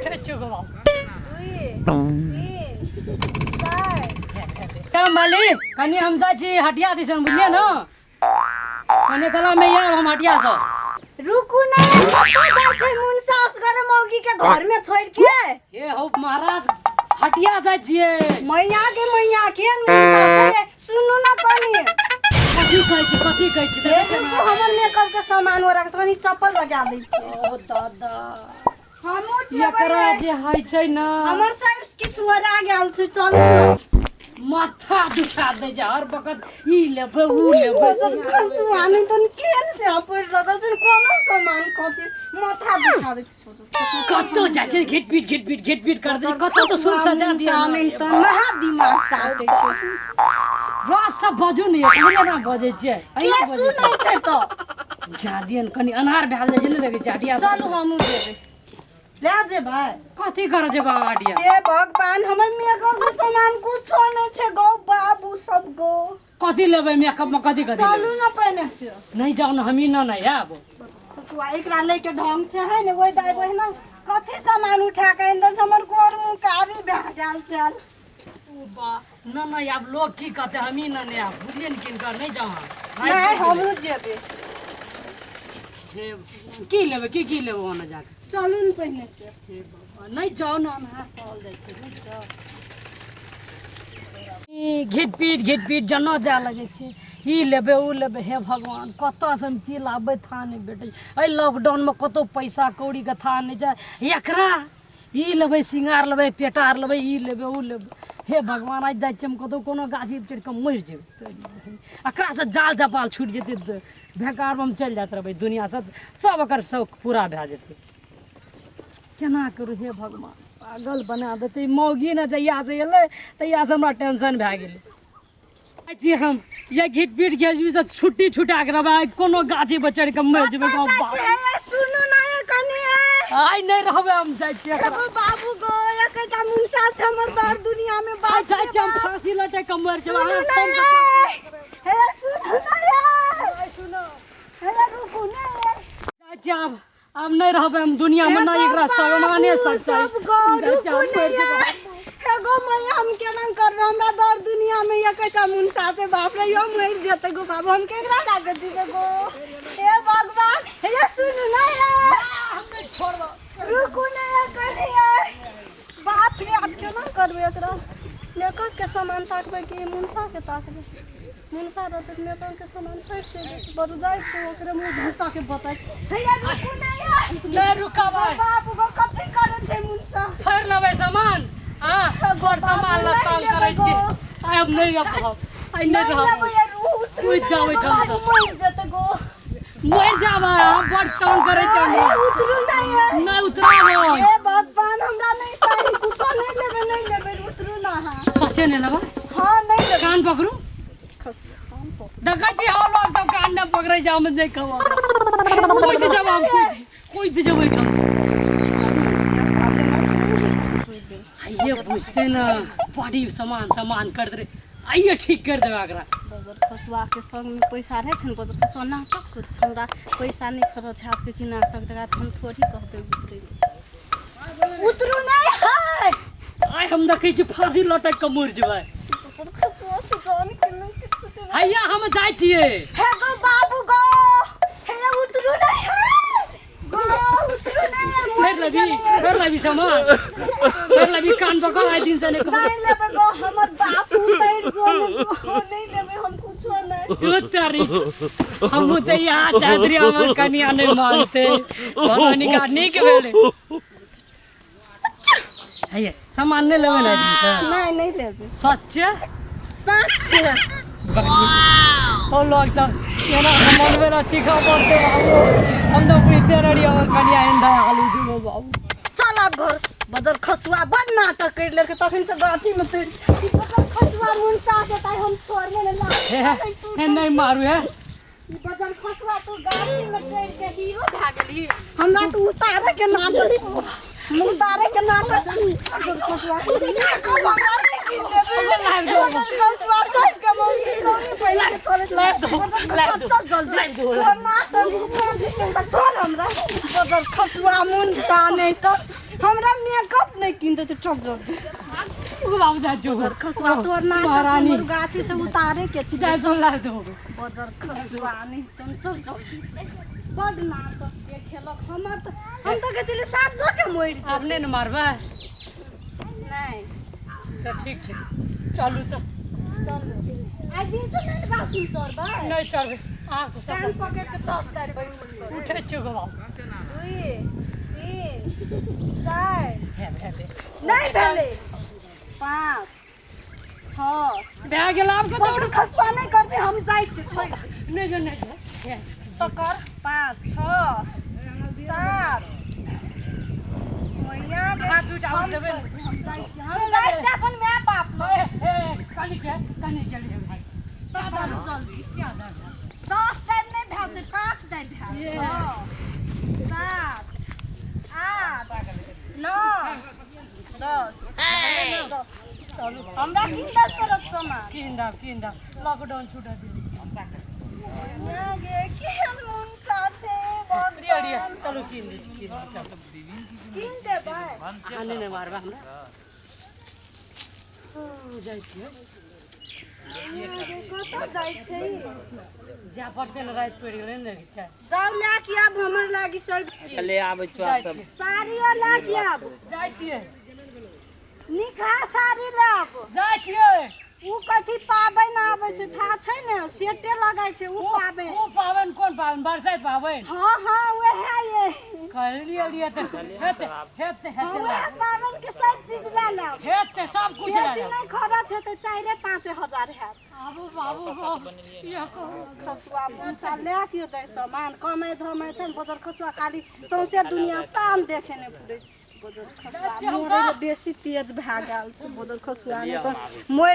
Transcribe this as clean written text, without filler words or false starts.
बैठे चुको क्या मालिक कनी हम जा छी हटिया दिसन बुझलिए न कने कला में या हम हटिया से रुकू ना कतो जाय छै मुनसास घर मौगी के घर में छोड़ के ए हो महाराज हटिया जाय छिए मैया के मुनसास सुनू ना पानी कथी कहै छी देखो हमर मेकअप के सामान ओरा तनी चप्पल लगा दै छी ओ दादा हमहु एकरा जे है छै न हमर सब किछ ओरा गेल छै चलू माथा दुखा दे जा हर वक्त ई लेबे उ लेबे खसु आने तन केन से अपन लगल छै कोनो सामान कथि माथा दुखा दे कतो जा छै घिट कर दे कतो तो सुन सजा दिया नहीं त महा दिमाग चाटे छै रात सब बजू नहीं कने ना बजे छै के सुनै छै तो जादियन कनी अनहार भेल जाय छै ने देखे जाटिया चलू हमहु जेबै ले जे भाई कथी करे जे बाडिया हे भगवान हमर मेकअप के सामान कुछो नै छै गो बाबू सब गो कथी लेबै मेकअप में कथी चलू ना पहने से नहीं जाओ ना हमी ना नहीं आबो तो एकरा ले के ढंग से है ने ओइ दाई बहिना कथी सामान उठा के अंदर हमर गोर मुंह कारी भेजाल चल बा ना ना अब लोग की कहते हमी ना नहीं आब बुझिए न किन कर नहीं जाओ नहीं हमहु जेबै की लेबै की लेबै ओना जाके चलू न पहने से हे बाबा नहीं जाओ ना अनहार पल जाय छै नहीं जाओ ई घिट पीट जना जा लगे छै ई लेबे उ लेबे हे भगवान कतऽ से हम की लाबै था नहीं बेटे ए लॉकडाउन में कतो पैसा कौड़ी के था नहीं जाय एकरा ई लेबै सिंगार लेबै पेटार लेबै ई लेबै उ लेबै हे भगवान आज जाय हम कतो कोनो गाछी चढ़ के मर जेबै एकरा से जाल जपाल छूट जेतै त बेकार में चल जात रहबै दुनिया से सब एकर शौक पूरा भए जेतै केना करू हे भगवान पागल बना देते मौगी न जहिया से एलै तहिया से हमरा टेंशन भए गेलै जी हम ये घिट पीट के से छुट्टी छुटा के रहबै कोनो गाछी पर चढ़ के मर जेबै सुनू ना ये कनी आइ नहीं रहबै हम जाय छियै देखो बाबू गो एकटा मुनसा छै हमर दर दुनिया में बात जाय छियै हम फांसी लटे के मर जेबै हे सुनू ना यार सुनो हे रुकू ना जाय छियै अब नहीं रहबै हम दुनिया में नहीं एकरा सम्माने सकते सब गो रुकू ना हे गो मैया हम केना करब हमरा दर दुनिया में एकटा मुनसा छै बाप रे यो मर जेते गो बाबू हम केकरा लागे दिबे गो हे भगवान हे सुनू ना हम नहीं छोड़ब रुकू ना कहिए बाप रे अब केना करबे एकरा मेकअप के सामान ताकबे कि मुनसा के ताकबे मुनसा रहते मेकअप के सामान फट छै बरु जाय तो ओकरे मुंह झुसा के बताय हैया रुकू ना यार नहीं रुकबै बाप गो कथि करे छै मुनसा फेर लेबै सामान हां बड़ सामान ल काम करै छी अब नहीं रहब आई नहीं रहब कोई जावे ठंडा मर जेते गो मर जाबा हम बड़ काम करे छी उतरू ना यार नहीं उतरब ए भगवान हमरा नहीं चाही कुछो नहीं लेबे उतरू ना हां सच्चे नहीं लेबा हां नहीं लेबे कान पकड़ू देखा छी हम लोग सब कान न पकड़े जा हम नहीं कहवा कोई तो जवाब कोई तो जवाब बैठो ये पूछते ना बड़ी सामान कर दे आइए ठीक कर देबा एकरा बजर खसुआ के संग में पैसा रहे छ बजर खसुआ नाटक कर हमरा पैसा नहीं खर्च छाप के कि नाटक देगा हम थोड़ी कहबे उतरू नहीं है आइ हम देखै छी फांसी लटक के मर जेबै खसुआ से जान के नहीं छूटे हैया हम जाय छियै हे गो बाबू गो हे उतरू नहीं है गो उतरू नहीं कर लबी सामान कर लबी कान पकड़ आइ दिन से नहीं लेबे गो हमर बाप उतैर जो नहीं लेबे हम कुछो नहीं तू तारी हम तो यहाँ चादरी हमर कनिया नहीं मानते भगवानी का निक भेले हैया सामान नहीं लेबे ना दिन से नहीं लेबे सच्चे तो लोग सब केना मन में सीखा पड़ते बाबू हम तो बुझते रही और कनिया इंदा हालू जुगो बाबू चल अब घर बजर खसुआ बड़ नाटक कर लेके तखन से गाछी में पेड़ बजर खसुआ मुनसा के ताई हम छोड़ में ला हे नहीं मारू है बजर खसुआ तू गाछी में चढ़ के हीरो भा गेली हमरा तो उतारे के नाटक उतारे के नाटक बजर खसुआ खसुआ सब के मौगी रोनी पहले छोड़ हमरा बजर खसुआ मुनसा नहीं तो हमरा नहीं किनते तो चल जल्दी ओ बाबू जा जो खसुआ तोर ना महारानी। मोर गाछी से उतारे के छी चाय सुन ला दो बदर खसुआ नहीं तुम चल जल्दी बड नाटक के खेलक हमर तो हम तो के चले साथ जो के मोड़ छ आपने न मारबा नहीं तो ठीक छै चलू तो आज दिन तो नहीं बात तोर बा नहीं चलबे आ को सब कान पकड़ के 10 तारीख बैठ उठे छु गो बाबू 2 3 4 हे नहीं भेले 5 6 भए गेल आब के बदर खसुआ नहीं करते हम जाई छी छोड़ नहीं जो नहीं हे तो कर 5 6 7 मैया हाथ उठा देबे हम जाई छी अपन माय बाप लो कनी के लिए भाई तो कर जल्दी क्या दर 10 टाइम नहीं भेल छै 5 टाइम भेल 6 7 8 9 10 चलू हमरा किंदर करब सामान किंदा लॉकडाउन छूटा दे यहाँ गे केहन मन साथे रिया रिया चलो किन किन दे भाई आने ने मारबा हमरा जाइ छियै कतऽ जाइ छै जा पड़ते न रात पड़ गेलै ने चाय जाउ ला के आब हमर लागी सब चीज ले आबै छ आप सब साड़ियो ला के आब जाइ छियै निखा साड़ी लाब जाइ छियै उ कथी पाबनि आबै छै था छै ने सेटे लगाइ छै उ पाबनि ओ पावन कोन पावन बरसाइत पावन हाँ हाँ वहे ये कर लिया तो हेते वहे पाबनि के सब चीज ला लाब हेते सब कुछ बेसी ला नहीं खर्च हेतै 4-5 हजार हैत बाबू ये को खसुआ मुंसा ले के दै सामान कमे धमे छै बदर खसुआ खाली सौंसे दुनिया शान देखे ने पुरे बदर खसुआ मोरे बेसी तेज भए गेल छै बदर खसुआ ने तो मोर